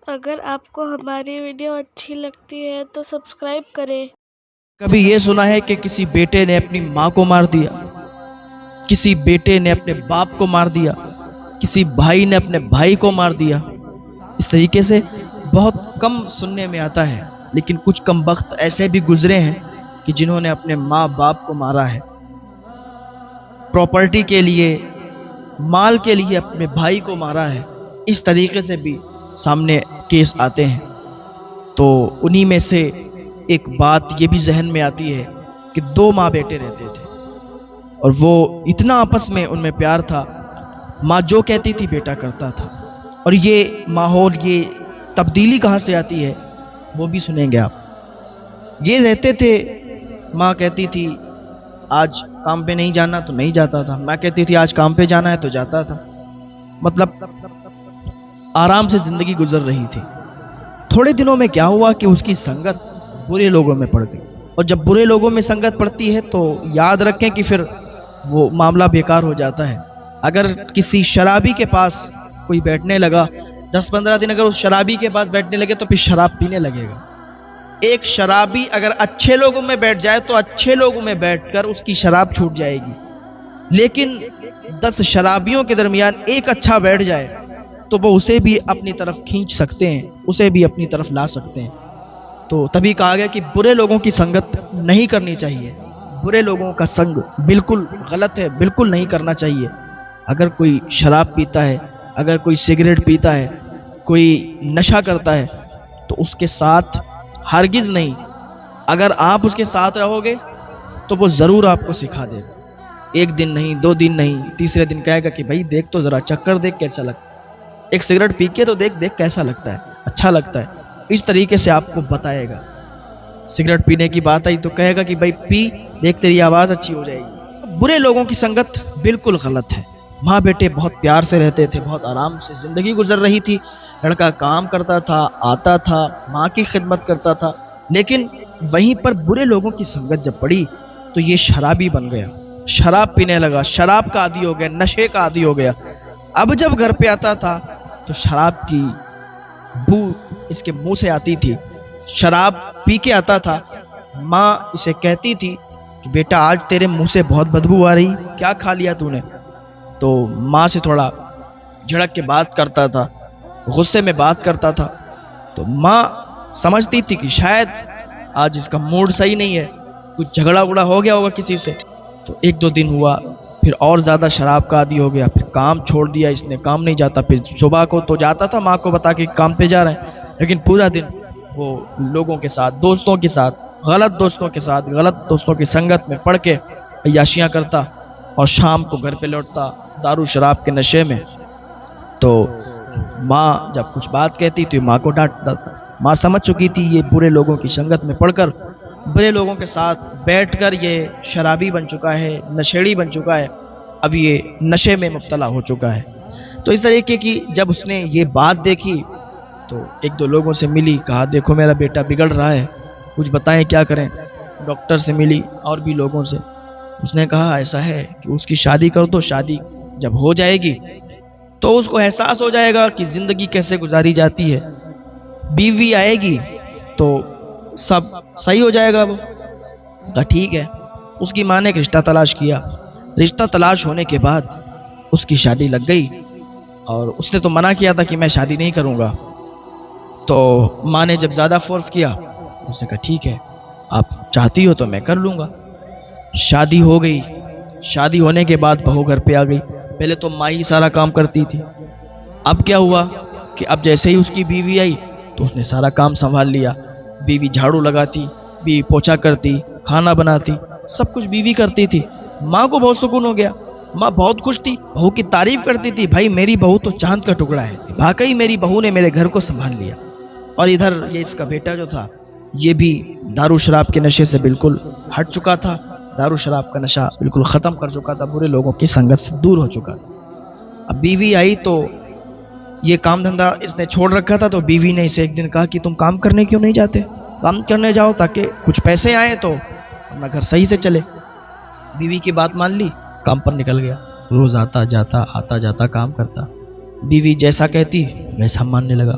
اگر آپ کو ہماری ویڈیو اچھی لگتی ہے تو سبسکرائب کریں۔ کبھی یہ سنا ہے کہ کسی بیٹے نے اپنی ماں کو مار دیا، کسی بیٹے نے اپنے باپ کو مار دیا، کسی بھائی نے اپنے بھائی کو مار دیا۔ اس طریقے سے بہت کم سننے میں آتا ہے، لیکن کچھ کم بخت ایسے بھی گزرے ہیں کہ جنہوں نے اپنے ماں باپ کو مارا ہے، پراپرٹی کے لیے، مال کے لیے اپنے بھائی کو مارا ہے۔ اس طریقے سے بھی سامنے کیس آتے ہیں۔ تو انہی میں سے ایک بات یہ بھی ذہن میں آتی ہے کہ دو ماں بیٹے رہتے تھے اور وہ اتنا آپس میں ان میں پیار تھا، ماں جو کہتی تھی بیٹا کرتا تھا۔ اور یہ ماحول، یہ تبدیلی کہاں سے آتی ہے وہ بھی سنیں گے آپ۔ یہ رہتے تھے، ماں کہتی تھی آج کام پہ نہیں جانا تو نہیں جاتا تھا، ماں کہتی تھی آج کام پہ جانا ہے تو جاتا تھا۔ مطلب آرام سے زندگی گزر رہی تھی۔ تھوڑے دنوں میں کیا ہوا کہ اس کی سنگت برے لوگوں میں پڑ گئی، اور جب برے لوگوں میں سنگت پڑتی ہے تو یاد رکھیں کہ پھر وہ معاملہ بیکار ہو جاتا ہے۔ اگر کسی شرابی کے پاس کوئی بیٹھنے لگا، 10-15 دن اگر اس شرابی کے پاس بیٹھنے لگے تو پھر شراب پینے لگے گا۔ ایک شرابی اگر اچھے لوگوں میں بیٹھ جائے تو اچھے لوگوں میں بیٹھ کر اس کی شراب چھوٹ جائے گی، لیکن 10 شرابیوں کے درمیان ایک اچھا بیٹھ جائے تو وہ اسے بھی اپنی طرف کھینچ سکتے ہیں، اسے بھی اپنی طرف لا سکتے ہیں۔ تو تبھی کہا گیا کہ برے لوگوں کی سنگت نہیں کرنی چاہیے، برے لوگوں کا سنگ بالکل غلط ہے، بالکل نہیں کرنا چاہیے۔ اگر کوئی شراب پیتا ہے، اگر کوئی سگریٹ پیتا ہے، کوئی نشہ کرتا ہے تو اس کے ساتھ ہرگز نہیں، اگر آپ اس کے ساتھ رہو گے تو وہ ضرور آپ کو سکھا دے گا۔ ایک دن نہیں، 2 دن نہیں، تیسرے دن کہے گا کہ بھائی دیکھ تو ذرا، چکر دیکھ کیسا لگتا ہے، ایک سگریٹ پی کے تو دیکھ کیسا لگتا ہے، اچھا لگتا ہے۔ اس طریقے سے آپ کو بتائے گا۔ سگریٹ پینے کی بات آئی تو کہے گا کہ بھائی پی، دیکھ تیری آواز اچھی ہو جائے گی۔ برے لوگوں کی سنگت بالکل غلط ہے۔ ماں بیٹے بہت پیار سے رہتے تھے، بہت آرام سے زندگی گزر رہی تھی۔ لڑکا کام کرتا تھا، آتا تھا، ماں کی خدمت کرتا تھا، لیکن وہیں پر برے لوگوں کی سنگت جب پڑی تو یہ شرابی بن گیا، شراب پینے لگا، شراب کا عادی ہو گیا، نشے کا عادی ہو گیا۔ اب جب گھر پہ آتا تھا تو شراب کی بو اس کے منہ سے آتی تھی، شراب پی کے آتا تھا۔ ماں اسے کہتی تھی کہ بیٹا آج تیرے منہ سے بہت بدبو آ رہی، کیا کھا لیا تو نے؟ تو ماں سے تھوڑا جھڑک کے بات کرتا تھا، غصے میں بات کرتا تھا۔ تو ماں سمجھتی تھی کہ شاید آج اس کا موڈ صحیح نہیں ہے، کچھ جھگڑا وگڑا ہو گیا ہوگا کسی سے۔ تو 1-2 دن ہوا، پھر اور زیادہ شراب کا عادی ہو گیا، پھر کام چھوڑ دیا اس نے، کام نہیں جاتا۔ پھر صبح کو تو جاتا تھا ماں کو بتا کے کام پہ جا رہے ہیں، لیکن پورا دن وہ لوگوں کے ساتھ، دوستوں کے ساتھ، غلط دوستوں کے ساتھ، غلط دوستوں کی سنگت میں پڑھ کے عیاشیاں کرتا، اور شام کو گھر پہ لوٹتا دارو شراب کے نشے میں۔ تو ماں جب کچھ بات کہتی تھی ماں کو ڈانٹتا تھا۔ ماں سمجھ چکی تھی یہ برے لوگوں کی سنگت میں پڑھ کر، برے لوگوں کے ساتھ بیٹھ کر یہ شرابی بن چکا ہے، نشیڑی بن چکا ہے، اب یہ نشے میں مبتلا ہو چکا ہے۔ تو اس طریقے کی جب اس نے یہ بات دیکھی تو 1-2 لوگوں سے ملی، کہا دیکھو میرا بیٹا بگڑ رہا ہے، کچھ بتائیں کیا کریں۔ ڈاکٹر سے ملی اور بھی لوگوں سے، اس نے کہا ایسا ہے کہ اس کی شادی کر دو، شادی جب ہو جائے گی تو اس کو احساس ہو جائے گا کہ زندگی کیسے گزاری جاتی ہے، بیوی آئے گی تو سب صحیح ہو جائے گا۔ وہ کہا ٹھیک ہے۔ اس کی ماں نے ایک رشتہ تلاش کیا، رشتہ تلاش ہونے کے بعد اس کی شادی لگ گئی، اور اس نے تو منع کیا تھا کہ میں شادی نہیں کروں گا۔ تو ماں نے جب زیادہ فورس کیا، اس نے کہا ٹھیک ہے آپ چاہتی ہو تو میں کر لوں گا۔ شادی ہو گئی، شادی ہونے کے بعد بہو گھر پہ آ گئی۔ پہلے تو ماں ہی سارا کام کرتی تھی، اب کیا ہوا کہ اب جیسے ہی اس کی بیوی آئی تو اس نے سارا کام سنبھال لیا۔ بیوی جھاڑو لگاتی، بیوی پوچھا کرتی، کھانا بناتی، سب کچھ بیوی کرتی تھی۔ ماں کو بہت سکون ہو گیا، ماں بہت خوش تھی، بہو کی تعریف کرتی تھی، بھائی میری بہو تو چاند کا ٹکڑا ہے، واقعی میری بہو نے میرے گھر کو سنبھال لیا۔ اور ادھر یہ اس کا بیٹا جو تھا یہ بھی دارو شراب کے نشے سے بالکل ہٹ چکا تھا، دارو شراب کا نشہ بالکل ختم کر چکا تھا، برے لوگوں کی سنگت سے دور ہو چکا تھا۔ اب بیوی آئی تو یہ کام دھندا اس نے چھوڑ رکھا تھا، تو بیوی نے اسے ایک دن کہا کہ تم کام کرنے کیوں نہیں جاتے، کام کرنے جاؤ تاکہ کچھ پیسے آئیں تو اپنا گھر صحیح سے چلے۔ بیوی کی بات مان لی، کام پر نکل گیا، روز آتا جاتا کام کرتا، بیوی جیسا کہتی ویسا ماننے لگا۔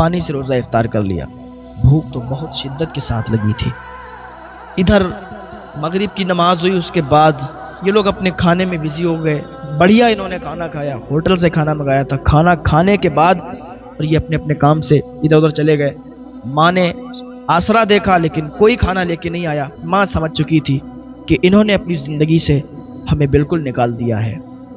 پانی سے روزہ افطار کر لیا۔ بھوک تو بہت شدت کے ساتھ لگی تھی۔ ادھر مغرب کی نماز ہوئی، اس کے بعد یہ لوگ اپنے کھانے میں بزی ہو گئے۔ بڑھیا انہوں نے کھانا کھایا، ہوٹل سے کھانا منگایا تھا۔ کھانا کھانے کے بعد اور یہ اپنے اپنے کام سے ادھر ادھر چلے گئے۔ ماں نے آسرا دیکھا لیکن کوئی کھانا لے کے نہیں آیا۔ ماں سمجھ چکی تھی کہ انہوں نے اپنی زندگی سے ہمیں بالکل نکال دیا ہے،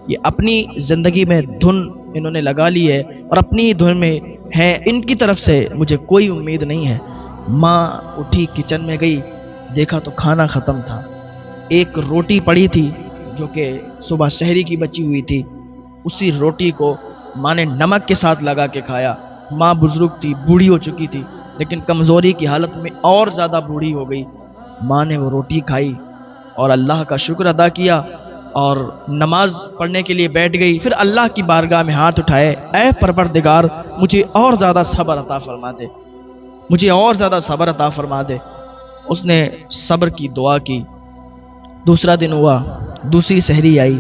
یہ اپنی زندگی میں دھن انہوں نے لگا لی ہے اور اپنی دھن میں ہے، ان کی طرف سے مجھے کوئی امید نہیں ہے۔ ماں اٹھی، کچن میں گئی، دیکھا تو کھانا ختم تھا۔ ایک روٹی پڑی تھی جو کہ صبح سحری کی بچی ہوئی تھی، اسی روٹی کو ماں نے نمک کے ساتھ لگا کے کھایا۔ ماں بزرگ تھی، بوڑھی ہو چکی تھی، لیکن کمزوری کی حالت میں اور زیادہ بوڑھی ہو گئی۔ ماں نے وہ روٹی کھائی اور اللہ کا شکر ادا کیا اور نماز پڑھنے کے لیے بیٹھ گئی۔ پھر اللہ کی بارگاہ میں ہاتھ اٹھائے، اے پروردگار مجھے اور زیادہ صبر عطا فرما دے، مجھے اور زیادہ صبر عطا فرما دے۔ اس نے صبر کی دعا کی۔ دوسرا دن ہوا، دوسری سحری آئی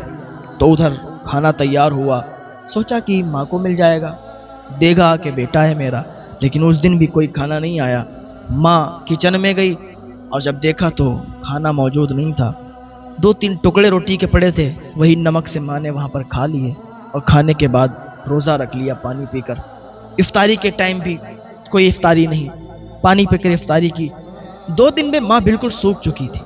تو ادھر کھانا تیار ہوا۔ سوچا کہ ماں کو مل جائے گا، دے گا کہ بیٹا ہے میرا، لیکن اس دن بھی کوئی کھانا نہیں آیا۔ ماں کچن میں گئی اور جب دیکھا تو کھانا موجود نہیں تھا۔ 2-3 ٹکڑے روٹی کے پڑے تھے، وہی نمک سے ماں نے وہاں پر کھا لیے اور کھانے کے بعد روزہ رکھ لیا پانی پی کر۔ افطاری کے ٹائم بھی کوئی افطاری نہیں، پانی پی کر افطاری کی۔ 2 دن میں ماں بالکل سوکھ چکی تھی،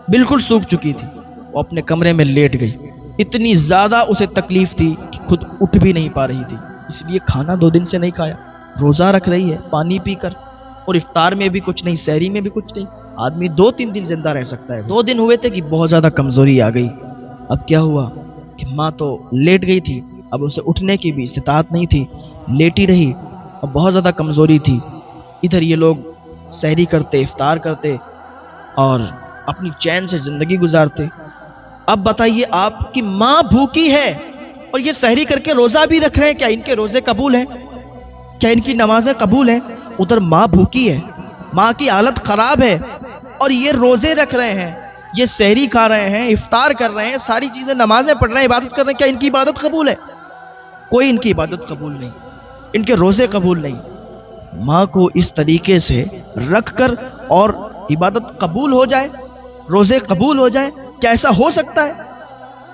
بالکل سوکھ چکی تھی۔ وہ اپنے کمرے میں لیٹ گئی، اتنی زیادہ اسے تکلیف تھی کہ خود اٹھ بھی نہیں پا رہی تھی، اس لیے کھانا 2 دن سے نہیں کھایا، روزہ رکھ رہی ہے پانی پی کر، اور افطار میں بھی کچھ نہیں، سحری میں بھی کچھ نہیں۔ آدمی 2-3 دن زندہ رہ سکتا ہے، 2 دن ہوئے تھے کہ بہت زیادہ کمزوری آ گئی۔ اب کیا ہوا کہ ماں تو لیٹ گئی تھی، اب اسے اٹھنے کی بھی استطاعت نہیں تھی، لیٹی رہی اور بہت زیادہ کمزوری تھی۔ ادھر یہ لوگ سحری کرتے، افطار کرتے اور اپنی چین سے زندگی گزارتے۔ اب بتائیے آپ کی ماں بھوکی ہے اور یہ سحری کر کے روزہ بھی رکھ رہے ہیں، کیا ان کے روزے قبول ہیں؟ کیا ان کی نمازیں قبول ہیں؟ ادھر ماں بھوکی ہے، ماں کی حالت خراب ہے اور یہ روزے رکھ رہے ہیں، یہ سحری کھا رہے ہیں، افطار کر رہے ہیں، ساری چیزیں، نمازیں پڑھ رہے ہیں، عبادت کر رہے ہیں، کیا ان کی عبادت قبول ہے؟ کوئی ان کی عبادت قبول نہیں، ان کے روزے قبول نہیں۔ ماں کو اس طریقے سے رکھ کر اور عبادت قبول ہو جائے، روزے قبول ہو جائے، کیا ایسا ہو سکتا ہے؟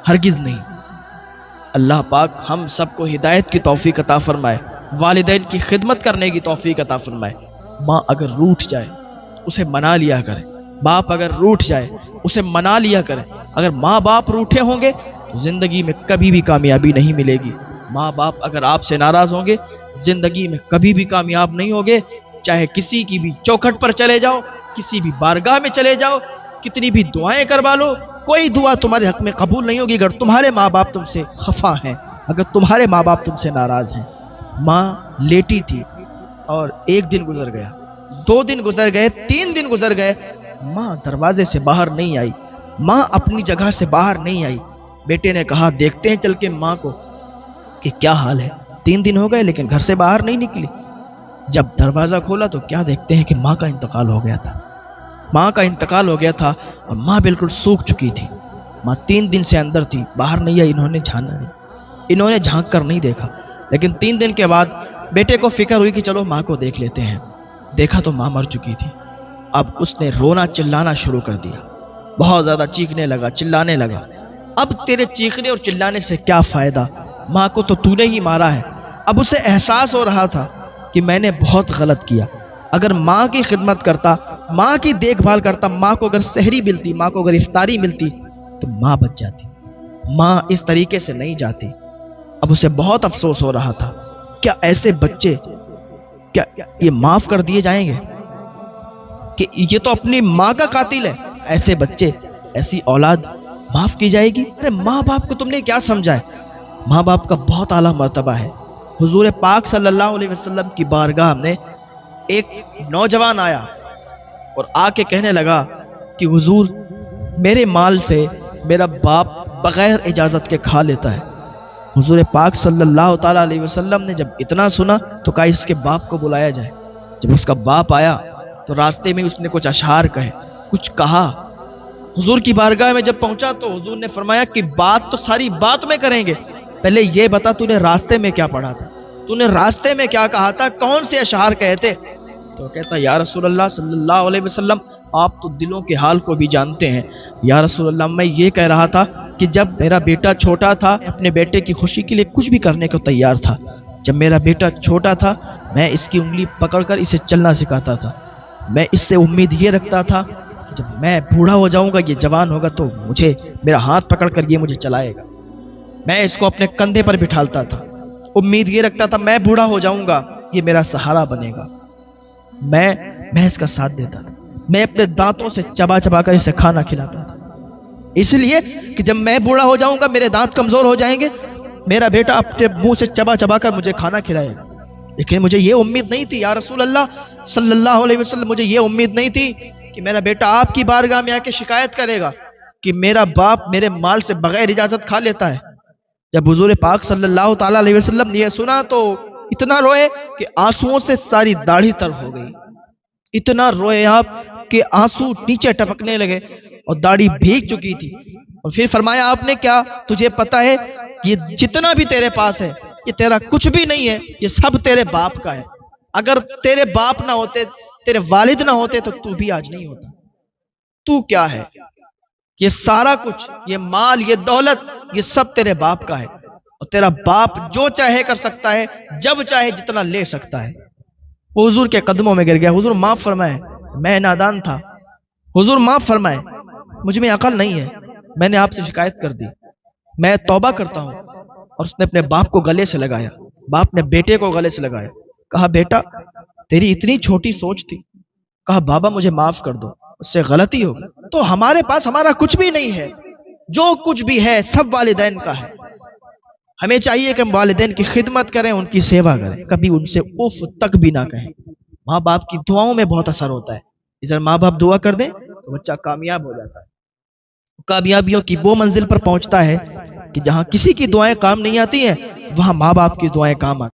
ہرگز نہیں۔ اللہ پاک ہم سب کو ہدایت کی توفیق عطا فرمائے، والدین کی خدمت کرنے کی توفیق عطا فرمائے۔ ماں اگر روٹھ جائے اسے منا لیا کرے، باپ اگر روٹھ جائے اسے منا لیا کرے۔ اگر ماں باپ روٹھے ہوں گے تو زندگی میں کبھی بھی کامیابی نہیں ملے گی۔ ماں باپ اگر آپ سے ناراض ہوں گے زندگی میں کبھی بھی کامیاب نہیں ہوگے، چاہے کسی کی بھی چوکھٹ پر چلے جاؤ، کسی بھی بارگاہ میں چلے جاؤ، کتنی بھی دعائیں کروا لو، کوئی دعا تمہارے حق میں قبول نہیں ہوگی اگر تمہارے ماں باپ تم سے خفا ہیں، اگر تمہارے ماں باپ تم سے ناراض ہیں۔ ماں لیٹی تھی اور 1 دن گزر گیا، 2 دن گزر گئے، 3 دن گزر گئے، ماں دروازے سے باہر نہیں آئی، ماں اپنی جگہ سے باہر نہیں آئی۔ بیٹے نے کہا دیکھتے ہیں چل کے ماں کو کہ کیا حال ہے، 3 دن ہو گئے لیکن گھر سے باہر نہیں نکلی۔ جب دروازہ کھولا تو کیا دیکھتے ہیں کہ ماں کا انتقال ہو گیا تھا، ماں کا انتقال ہو گیا تھا اور ماں بالکل سوکھ چکی تھی۔ ماں 3 دن سے اندر تھی، باہر نہیں آئی، انہوں نے جھانک کر نہیں دیکھا، لیکن 3 دن کے بعد بیٹے کو فکر ہوئی کہ چلو ماں کو دیکھ لیتے ہیں۔ دیکھا تو ماں مر چکی تھی۔ اب اس نے رونا چلانا شروع کر دیا، بہت زیادہ چیخنے لگا، چلانے لگا۔ اب تیرے چیخنے اور چلانے سے کیا فائدہ، ماں کو تو نے ہی مارا ہے۔ اب اسے احساس ہو رہا تھا کہ میں نے بہت غلط کیا، اگر ماں کی خدمت کرتا، ماں کی دیکھ بھال کرتا، ماں کو اگر سحری ملتی، ماں کو اگر افطاری ملتی تو ماں بچ جاتی، ماں اس طریقے سے نہیں جاتی۔ اب اسے بہت افسوس ہو رہا تھا، کیا ایسے بچے کیا یہ معاف کر دیے جائیں گے کہ یہ تو اپنی ماں کا قاتل ہے، ایسے بچے، ایسی اولاد معاف کی جائے گی؟ ارے ماں باپ کو تم نے کیا سمجھا ہے؟ ماں باپ کا بہت اعلیٰ مرتبہ ہے۔ حضور پاک صلی اللہ علیہ وسلم کی بارگاہ میں ایک نوجوان آیا اور آ کے کہنے لگا کہ حضور میرے مال سے میرا باپ بغیر اجازت کے کھا لیتا ہے۔ حضور پاک صلی اللہ تعالیٰ علیہ وسلم نے جب اتنا سنا تو کہا اس کے باپ کو بلایا جائے۔ جب اس کا باپ آیا تو راستے میں اس نے کچھ اشعار کہے، کچھ کہا۔ حضور کی بارگاہ میں جب پہنچا تو حضور نے فرمایا کہ بات تو ساری بات میں کریں گے، پہلے یہ بتا تو نے راستے میں کیا پڑھا تھا، تو نے راستے میں کیا کہا تھا، کون سے اشعار کہے تھے؟ تو کہتا یا رسول اللہ صلی اللہ علیہ وسلم آپ تو دلوں کے حال کو بھی جانتے ہیں، یا رسول اللہ میں یہ کہہ رہا تھا کہ جب میرا بیٹا چھوٹا تھا اپنے بیٹے کی خوشی کے لیے کچھ بھی کرنے کو تیار تھا۔ جب میرا بیٹا چھوٹا تھا میں اس کی انگلی پکڑ کر اسے چلنا سکھاتا تھا، میں اس سے امید یہ رکھتا تھا کہ جب میں بوڑھا ہو جاؤں گا، یہ جوان ہوگا تو مجھے میرا ہاتھ پکڑ کر یہ مجھے چلائے گا، میں اس کو اپنے کندھے پر بٹھالتا تھا، امید یہ رکھتا تھا میں بوڑھا ہو جاؤں گا یہ میرا سہارا بنے گا، میں اس کا ساتھ دیتا تھا، میں اپنے دانتوں سے چبا چبا کر اسے کھانا کھلاتا تھا، اس لیے کہ جب میں بوڑھا ہو جاؤں گا میرے دانت کمزور ہو جائیں گے، میرا بیٹا اپنے منہ سے چبا چبا کر مجھے کھانا کھلائے گا۔ لیکن مجھے یہ امید نہیں تھی یا رسول اللہ صلی اللہ علیہ وسلم، مجھے یہ امید نہیں تھی کہ میرا بیٹا آپ کی بارگاہ میں آ کے شکایت کرے گا کہ میرا باپ میرے مال سے بغیر اجازت کھا لیتا ہے۔ جب حضور پاک صلی اللہ تعالی علیہ وسلم نے یہ سنا تو اتنا روئے کہ آنسوؤں سے ساری داڑھی تر ہو گئی، اتنا روئے آپ کہ آنسو نیچے ٹپکنے لگے اور داڑھی بھیگ چکی تھی، اور پھر فرمایا آپ نے کیا تجھے پتا ہے یہ جتنا بھی تیرے پاس ہے یہ تیرا کچھ بھی نہیں ہے، یہ سب تیرے باپ کا ہے، اگر تیرے باپ نہ ہوتے تیرے والد نہ ہوتے تو بھی آج نہیں ہوتا، تو کیا ہے، یہ سارا کچھ، یہ مال، یہ دولت، یہ سب تیرے باپ کا ہے، اور تیرا باپ جو چاہے کر سکتا ہے، جب چاہے جتنا لے سکتا ہے۔ وہ حضور کے قدموں میں گر گیا، حضور معاف فرمائے میں نادان تھا، حضور معاف فرمائے مجھ میں عقل نہیں ہے، میں نے آپ سے شکایت کر دی، میں توبہ کرتا ہوں۔ اور اس نے اپنے باپ کو گلے سے لگایا، باپ نے بیٹے کو گلے سے لگایا، کہا بیٹا تیری اتنی چھوٹی سوچ تھی، کہا بابا مجھے معاف کر دو، اس سے غلطی ہو گئی۔ تو ہمارے پاس ہمارا کچھ بھی نہیں ہے، جو کچھ بھی ہے سب والدین کا ہے، ہمیں چاہیے کہ ہم والدین کی خدمت کریں، ان کی سیوا کریں، کبھی ان سے اف تک بھی نہ کہیں۔ ماں باپ کی دعاؤں میں بہت اثر ہوتا ہے، اگر ماں باپ دعا کر دیں تو بچہ کامیاب ہو جاتا ہے، کامیابیوں کی وہ منزل پر پہنچتا ہے کہ جہاں کسی کی دعائیں کام نہیں آتی ہیں وہاں ماں باپ کی دعائیں کام آتی ہیں۔